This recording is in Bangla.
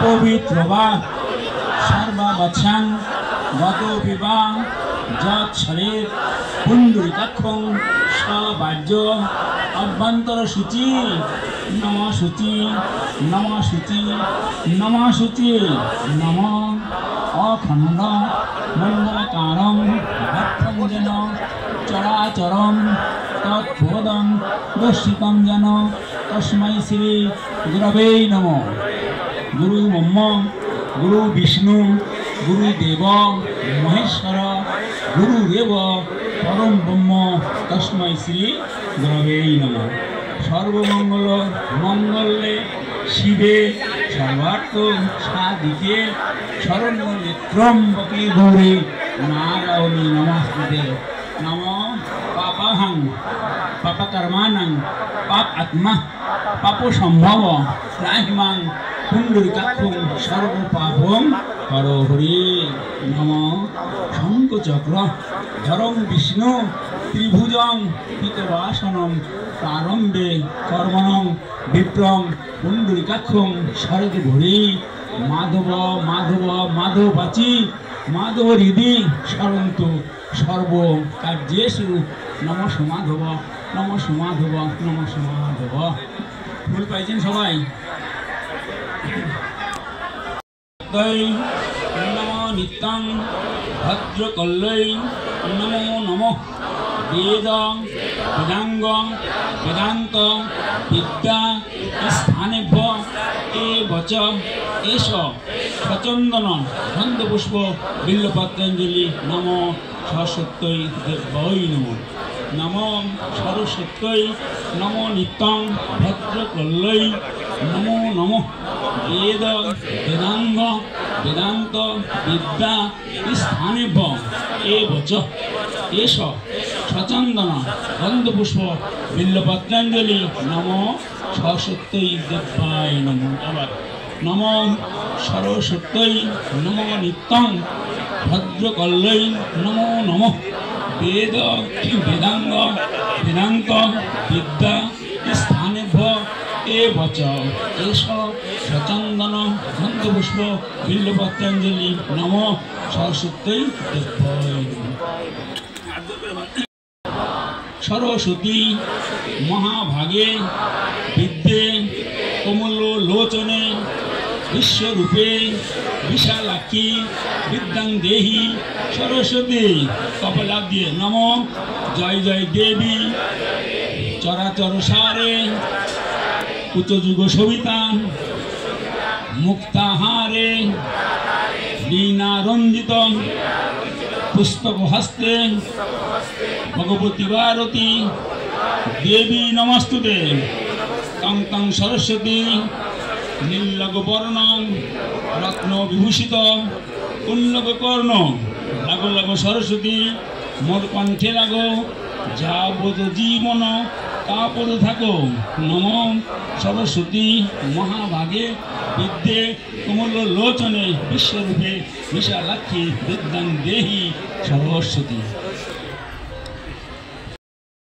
পবিত্র বা সর্বাবচ্ছাং গত বিবা যৎসরের পুণ্ডরিকাক্ষং সবাজ্য অভ্যন্তর সূচি নম সূচি নম সূচি নম সূচি নম অখণ্ড মঙ্গলকারং ভক্তং যেন চরাচরং তৎপদং দর্শিতং যেন তস্मै শ্রী গুরবে নমঃ। গুরু ব্রহ্ম গুরু বিষ্ণু গুরুদেব মহেশ্বর গুরুদেব পরম ব্রহ্ম তস্मै শ্রী গুরবে নমঃ। সর্বমঙ্গল মঙ্গলে শিবে সর্বার্থ সাধিকে শরণ্যে ত্র্যম্বকে গৌরী নারায়ণী নমস্তুতে। নম পাপাহং পাপকর্মাণং পাপ আত্মা পাপ সম্ভব ত্রাহিমাং পুণ্ডরিকাক্ষং সর্বপাপং হর হরি। নম শঙ্খচক্র ধরং বিষ্ণু ত্রিভুজং পিতবাসনং প্রারম্ভে কর্মণং বিপ্রং পুণ্ডরিকাক্ষং শরদ ঘড়ি মাধব মাধব মাধবাচি মাধব হৃদি সরন্ত সর্ব কার্যেষু নম মাধব নম মাধব নম মাধব। ফুল পাইছেন সবাই? নম নিত্যং ভদ্রকল্লৈ নমো নমঃ। বেদ বেদাঙ্গ বেদান্ত বিদ্যা স্থানেভ্য এবচ এষ সচন্দন গন্ধপুষ্প বিল্বপত্রাঞ্জলি নম সরস্বত্যৈ দেব্যৈ নমঃ। নম সরস্বত্যৈ নম নিত্যং ভদ্রকল্লৈ নমো নমঃ। বেদ বেদাঙ্গ বেদান্ত বিদ্যা স্থানেভ্য এবচ এষ সচন্দন গন্ধপুষ্প বিল্বপত্রাঞ্জলি নম সরস্বত্যৈ দেব্যায় নমঃ। আবার নম সরস্বত্যৈ নম নিত্যং ভদ্রকল্লৈ নমো নমঃ। বেদ বেদাঙ্গ বেদান্ত বিদ্যা স্থানেভ্য এবচ এষ সচন্দন গন্ধপুষ্প বিল্বপত্রাঞ্জলি নম সরস্বত্যৈ দেব্যায় নমঃ। সরস্বতী মহাভাগে বিদ্যে কমলোচনে বিশ্বরূপে বিশালাক্ষী বিদ্যাং দেহি সরস্বতী কপলাব্দে নম। জয় জয় দেবী চরাচর সারে উচ্চযুগ সবিতা মুক্তাহারে বীণারঞ্জিত পুস্তক হস্তে ভগবতী ভারতী দেবী নমস্তুতে। তং তং সরস্বতী নীলগ বর্ণ রত্ন বিভূষিত উন্নগ কর্ণ লাগো লাগো সরস্বতী মোর কণ্ঠে লাগো যাবত জীবন কাপড় থাকো। নম সরস্বতী মহাভাগে বিদ্যে কমলোচনে বিশ্বরূপে বিশালাক্ষী বিদ্যাং দেহি সরস্বতী।